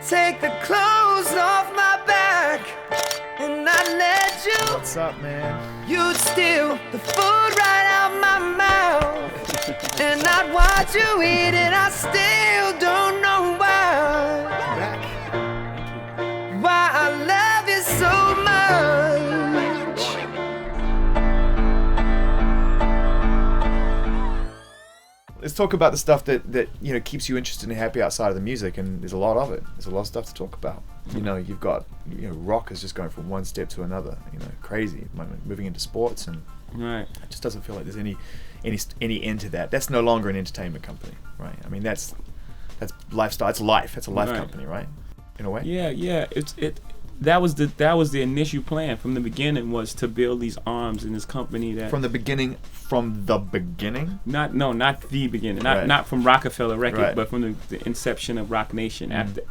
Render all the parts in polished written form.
take the clothes off my back and I let you. What's up, man? You'd steal the food right out my mouth, and I'd watch you eat it. I still don't know why. Back. Why I love you so much. Let's talk about the stuff that you know keeps you interested and happy outside of the music, and there's a lot of it. There's a lot of stuff to talk about. You know, you've got rock is just going from one step to another. You know, crazy. Moving into sports, and Right. it just doesn't feel like there's any end to that. That's no longer an entertainment company, right? I mean, that's lifestyle. It's life. It's a life Right. company, right? In a way. Yeah. That was the initial plan from the beginning, was to build these arms in this company that From the beginning. not the beginning, Right. not from Roc-A-Fella record, Right. but from the inception of Roc Nation after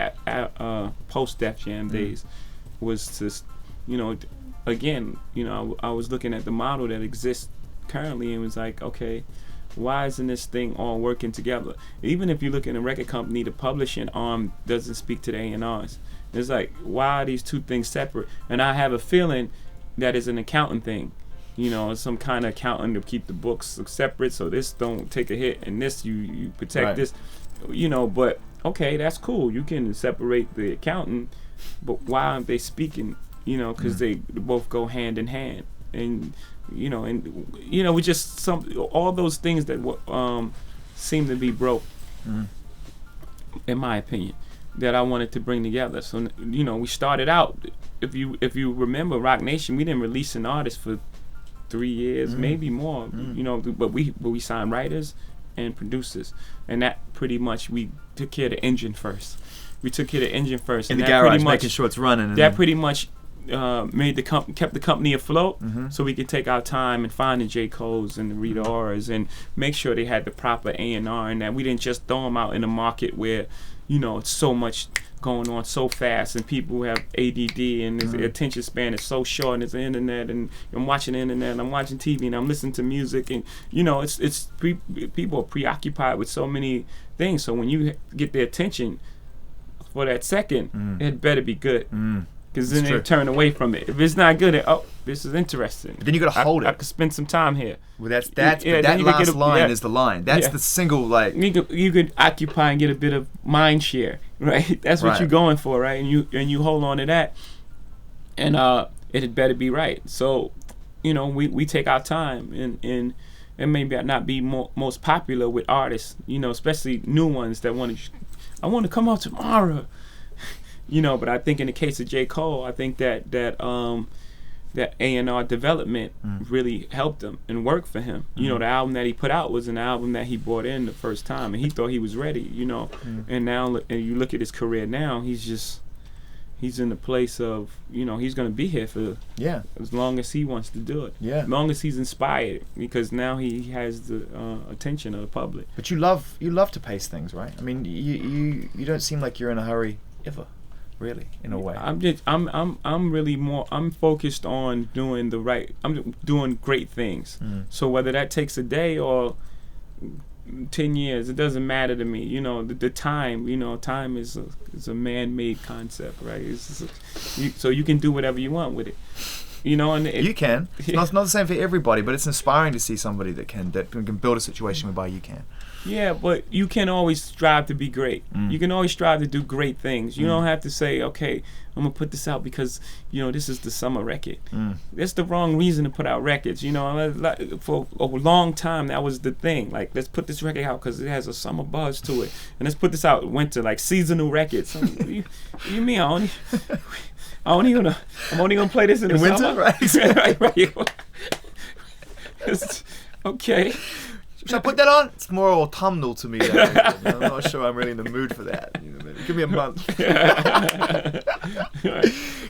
post Def Jam days, was to, again, I was looking at the model that exists currently and was like, okay, why isn't this thing all working together? Even if you look at a record company, the publishing arm doesn't speak to the A&Rs. It's like, why are these two things separate? And I have a feeling that it's an accounting thing. Some kind of accounting to keep the books separate, so this don't take a hit, and this you protect Right. this. But okay, that's cool. You can separate the accountant, but why aren't they speaking? Because they both go hand in hand. And we just all those things that seem to be broke, in my opinion, that I wanted to bring together. So we started out. If you remember Roc Nation, we didn't release an artist for 3 years, maybe more. But we signed writers and producers, and that pretty much we took care of the engine first. In In the that garage, pretty much, making sure it's running. that pretty much kept the company afloat, so we could take our time and find the J. Cole's and the Rita Oras and make sure they had the proper A&R, and that we didn't just throw them out in a market where it's so much going on so fast, and people have ADD, and their attention span is so short, and there's the internet, and I'm watching the internet, and I'm watching TV, and I'm listening to music, and people are preoccupied with so many things. So when you get their attention for that second, it better be good. Because then they turn away from it. If it's not good, this is interesting. But then you gotta hold it. I could spend some time here. Well, that then you could last get line is the line. That's the single, like. You could occupy and get a bit of mind share, right? That's what Right. you're going for, right? And you hold on to that, and it had better be right. So, we take our time and maybe not be most popular with artists, especially new ones that I want to come out tomorrow. But I think in the case of J. Cole, I think that A&R development really helped him and worked for him. The album that he put out was an album that he brought in the first time, and he thought he was ready. And now, and you look at his career now, he's in the place of, he's going to be here for as long as he wants to do it. Yeah. As long as he's inspired, because now he has the attention of the public. But you love to pace things, right? I mean, you don't seem like you're in a hurry ever. Really, in a way. I'm really more. I'm focused on doing I'm doing great things. So whether that takes a day or 10 years, it doesn't matter to me. The time. Time is a man-made concept, right? So you can do whatever you want with it. And You can. It's not the same for everybody, but it's inspiring to see somebody that can build a situation whereby you can. Yeah, but you can always strive to be great. You can always strive to do great things. You don't have to say, okay, I'm going to put this out because, this is the summer record. That's the wrong reason to put out records. For a long time, that was the thing. Like, let's put this record out because it has a summer buzz to it. And let's put this out winter, like seasonal records. you mean I'm only gonna play this in the winter, summer? Right. Okay. Should I put that on? It's more autumnal to me. I'm not sure I'm really in the mood for that. Give me a month.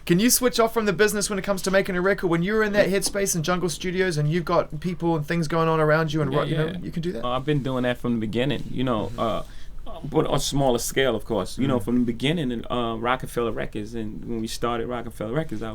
Can you switch off from the business when it comes to making a record? When you're in that headspace in Jungle Studios and you've got people and things going on around you, and you can do that? I've been doing that from the beginning, but on a smaller scale, of course. From the beginning in Roc-A-Fella Records, and when we started Roc-A-Fella Records, I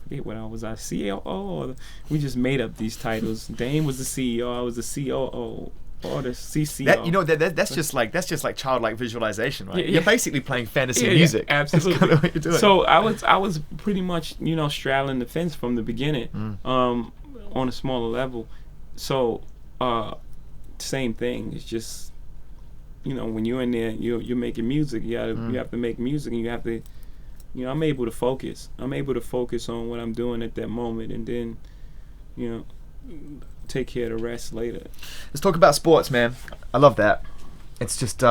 forget what I was. COO, or we just made up these titles. Dane was the CEO, I was the COO, or the CCO. That, you know, that's just like childlike visualization, right? Yeah. You're basically playing fantasy Yeah, music. absolutely. That's kind of what you're doing. So I was pretty much, you know, straddling the fence from the beginning, on a smaller level. So same thing. It's just, you know, when you're in there, you're making music. You have to make music, and you have to, you know, I'm able to focus. I'm able to focus on what I'm doing at that moment, and then, you know, take care of the rest later. Let's talk about sports, man. I love that. It's just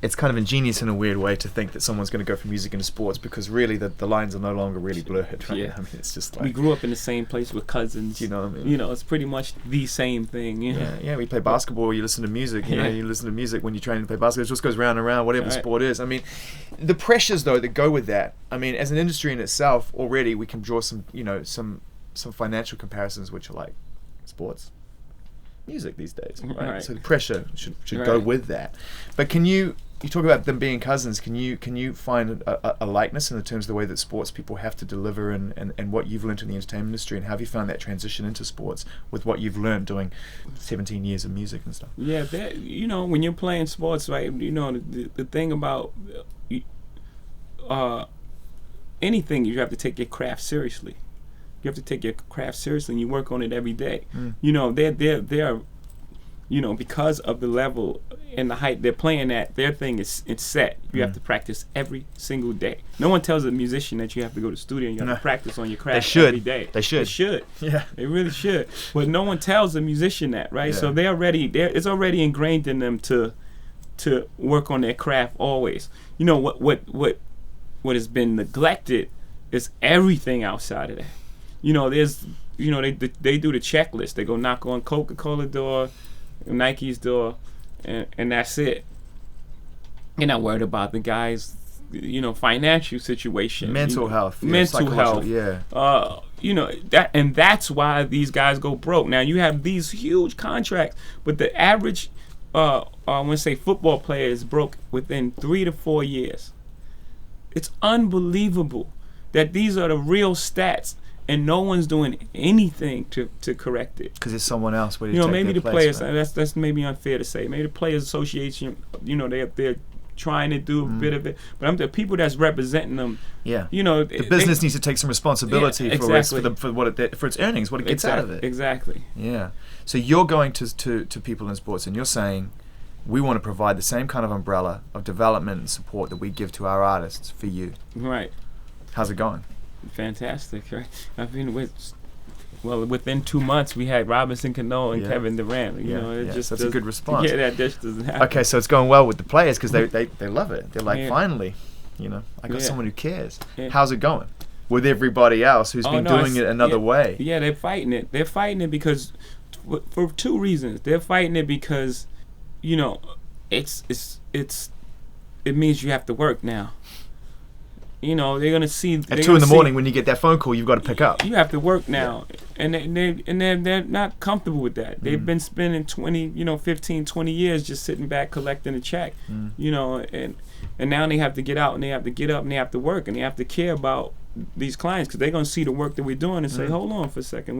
it's kind of ingenious in a weird way to think that someone's going to go from music into sports, because really the lines are no longer really blurred, right? Yeah. I mean, it's just like, We grew up in the same place with cousins. you know what I mean? You know, it's pretty much the same thing. You know? Yeah, we play basketball, you listen to music, you know, Yeah. you listen to music when you're training to play basketball. It just goes round and round, whatever the Right. sport is. I mean, the pressures, though, that go with that, I mean, as an industry in itself, already we can draw some, you know, some financial comparisons, which are like sports, music these days, right? Right. So the pressure should go Right. with that. But can you talk about them being cousins, can you find a likeness in the terms of the way that sports people have to deliver, and what you've learned in the entertainment industry, and have you found that transition into sports with what you've learned doing 17 years of music and stuff? Yeah, that, you know, when you're playing sports, right? You know, the thing about anything, you have to take your craft seriously. You have to take your craft seriously, and you work on it every day. You know, they're you know, because of the level and the height they're playing at, their thing is it's set. You have to practice every single day. No one tells a musician that you have to go to the studio and you have to practice on your craft every day. They should. They should. Yeah. They really should. But no one tells a musician that, right? Yeah. So it's already ingrained in them to work on their craft always. You know, what has been neglected is everything outside of that. You know, there's, you know, they do the checklist. They go knock on Coca-Cola door, Nike's door, and that's it. You're not worried about the guy's, you know, financial situation, Mental you know, health, yeah, mental health. yeah. You know, that's why these guys go broke. Now you have these huge contracts, but the average, I want to say, football player is broke within 3 to 4 years. It's unbelievable that these are the real stats, and no one's doing anything to correct it. Because it's someone else. You know, maybe the players. That's maybe unfair to say. Maybe the Players Association. You know, they're trying to do a bit of it, but I'm the people that's representing them. Yeah. You know, The business needs to take some responsibility for its earnings, what it gets out of it. Exactly. Yeah. So you're going to people in sports, and you're saying, we want to provide the same kind of umbrella of development and support that we give to our artists for you. Right. How's it going? Fantastic, right? I've been within 2 months we had Robinson Cano and Kevin Durant. You know, it just that's a good response. Yeah, that just doesn't happen. Okay, so it's going well with the players because they love it. They're like, Yeah. finally, you know, I got Yeah. someone who cares. Yeah. How's it going with everybody else who's been doing it another way? Yeah, they're fighting it. They're fighting it because for 2 reasons. They're fighting it because, you know, it means you have to work now. You know, they're gonna see At 2 in the morning when you get that phone call, you've got to pick up. You have to work now, and they're not comfortable with that. They've been spending 15, 20 years just sitting back collecting a check. You know, and now they have to get out and they have to get up and they have to work and they have to care about these clients because they're gonna see the work that we're doing and say, hold on for a second,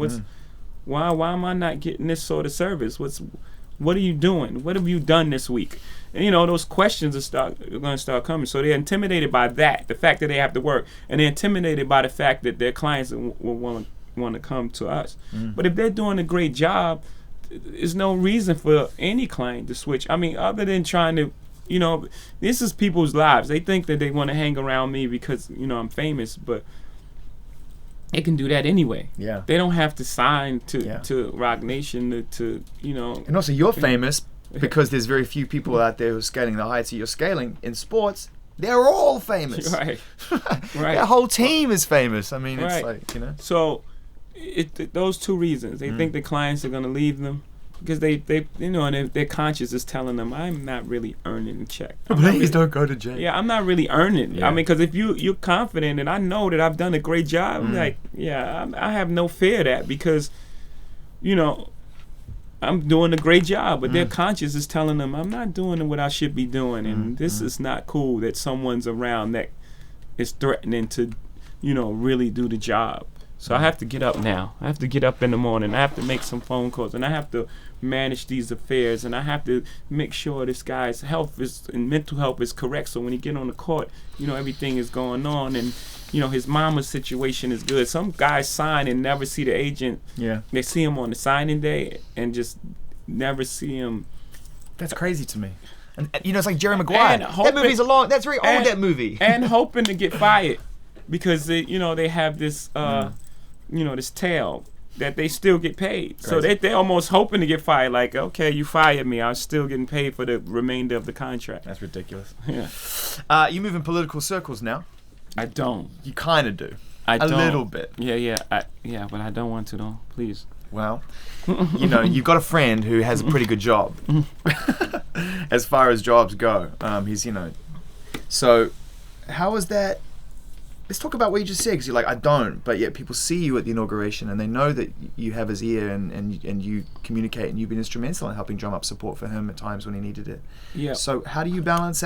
why am I not getting this sort of service? What are you doing? What have you done this week? And you know, those questions are going to start coming. So they're intimidated by that, the fact that they have to work, and they're intimidated by the fact that their clients will want to come to us. But if they're doing a great job, there's no reason for any client to switch. I mean, other than trying to, you know, this is people's lives. They think that they want to hang around me because, you know, I'm famous, but they can do that anyway. Yeah. They don't have to sign to Roc Nation to you know. And also, you're famous because there's very few people out there who are scaling the heights that you're scaling. In sports, they're all famous. Right. Their whole team is famous. I mean, it's Right. like, you know. So, those 2 reasons. They think the clients are going to leave them because they you know, and their conscience is telling them, I'm not really earning a check. Please don't go to jail. Yeah, I'm not really earning. Yeah. I mean, because if you're confident and I know that I've done a great job, I'm like, I have no fear of that because, you know, I'm doing a great job, but their conscience is telling them I'm not doing what I should be doing, and this is not cool that someone's around that is threatening to, you know, really do the job. So I have to get up now. I have to get up in the morning. I have to make some phone calls, and I have to manage these affairs, and I have to make sure this guy's health and mental health is correct. So when he get on the court, everything is going on, and his mama's situation is good. Some guys sign and never see the agent. Yeah. They see him on the signing day and just never see him. That's crazy to me. And it's like Jerry Maguire. That movie's that's very old, that movie. And hoping to get fired because they have this this tale that they still get paid. Crazy. So they're almost hoping to get fired. Like, okay, you fired me, I'm still getting paid for the remainder of the contract. That's ridiculous. Yeah. You move in political circles now. I don't. You kind of do. I don't. A little bit. Yeah, but I don't want to though. Please. Well, you've got a friend who has a pretty good job, as far as jobs go. He's, so how is that? Let's talk about what you just said, because you're like, I don't, but yet people see you at the inauguration and they know that you have his ear and you communicate, and you've been instrumental in helping drum up support for him at times when he needed it. Yeah. So how do you balance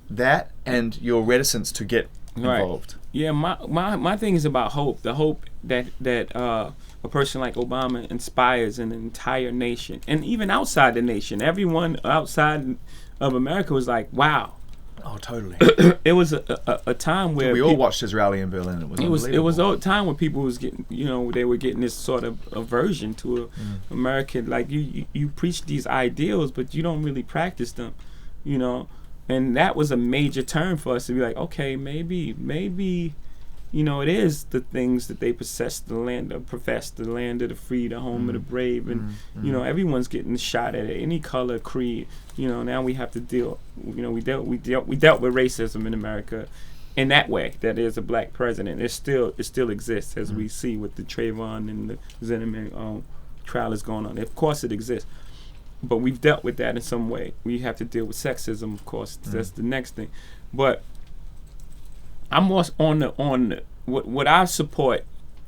that and your reticence to get involved? Right. Yeah, my thing is about hope. The hope that a person like Obama inspires an entire nation, and even outside the nation. Everyone outside of America was like, wow. Oh, totally. It was a time where we all watched his rally in Berlin. It was a time when people was getting, they were getting this sort of aversion to American. Like you preach these ideals, but you don't really practice them, And that was a major turn for us to be like, okay, maybe, it is the things that they profess, the land of the free, the home of the brave, and everyone's getting shot at it, any color, creed. Now we have to deal. We dealt with racism in America, in that way. That there's a black president. It still exists, as we see with the Trayvon and the Zimmerman trial is going on. Of course, it exists. But we've dealt with that in some way. We have to deal with sexism, of course. That's the next thing. But I'm more on what I support.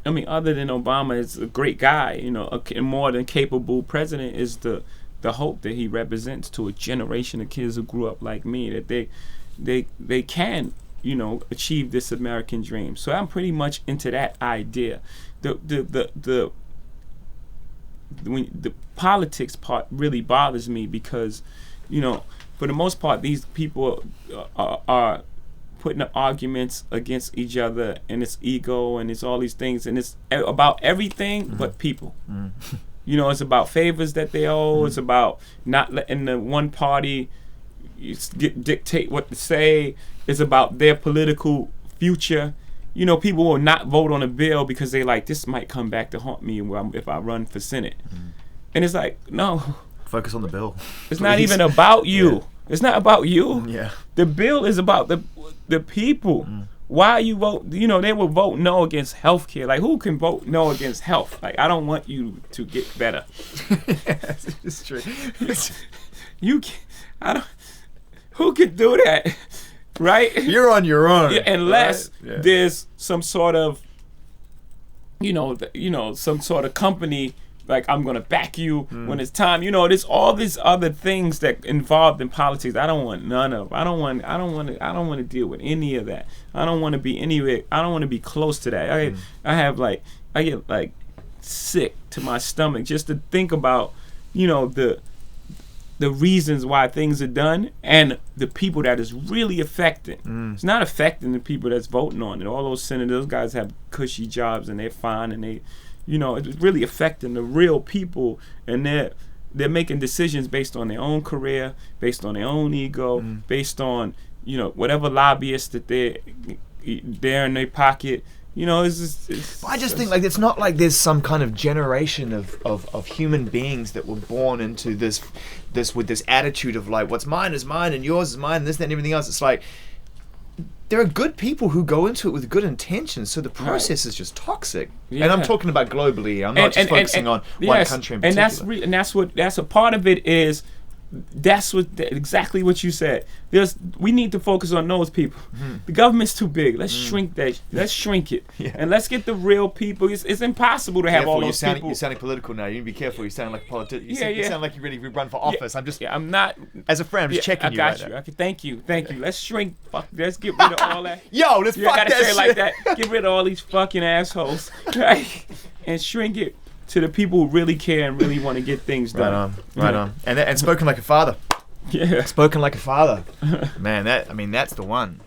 I mean, other than Obama is a great guy, a more than capable president, is the hope that he represents to a generation of kids who grew up like me, that they can, achieve this American dream. So I'm pretty much into that idea. The politics part really bothers me because, for the most part, these people are putting up arguments against each other, and it's ego and it's all these things, and it's about everything but people. It's about favors that they owe. It's about not letting the one party dictate what to say. It's about their political future. People will not vote on a bill because they like, this might come back to haunt me if I run for Senate. And it's like, no. Focus on the bill. It's not even about you. Yeah. It's not about you. Yeah. The bill is about the people. Why you vote? They will vote no against health care. Like, who can vote no against health? Like, I don't want you to get better. Yes, it's true. Who can do that? Right? You're on your own. Yeah, unless there's some sort of, some sort of company, like, I'm gonna back you when it's time. There's all these other things that involved in politics. I don't want none of. I don't want to deal with any of that. I don't want to be anywhere. I don't want to be close to that. I get sick to my stomach just to think about, the reasons why things are done and the people that is really affecting. It's not affecting the people that's voting on it. All those senators, those guys have cushy jobs and they're fine, and they, it's really affecting the real people, and they're making decisions based on their own career, based on their own ego, based on, whatever lobbyists that they're in their pocket. It's I just think it's not like there's some kind of generation of human beings that were born into this with this attitude of like, what's mine is mine and yours is mine and this, that, and everything else. It's like, there are good people who go into it with good intentions, so the process is just toxic. Yeah. And I'm talking about globally. I'm not just focusing on one country in particular. And that's a part of it is. That's exactly what you said. We need to focus on those people. The government's too big. Let's shrink that. Let's shrink it, and let's get the real people. It's impossible to have all those people. You're sounding political now. You need to be careful. You sound like a politician. You sound like you're ready to run for office. I'm not. As a friend, I'm just checking you. I got you. Okay, thank you. Let's shrink. Let's get rid of all that. Yo, let's fuck I gotta that say shit. it like that. Get rid of all these fucking assholes, right? And shrink it. to the people who really care and really want to get things done. Right on. And spoken like a father. Yeah. Spoken like a father. Man, that's the one.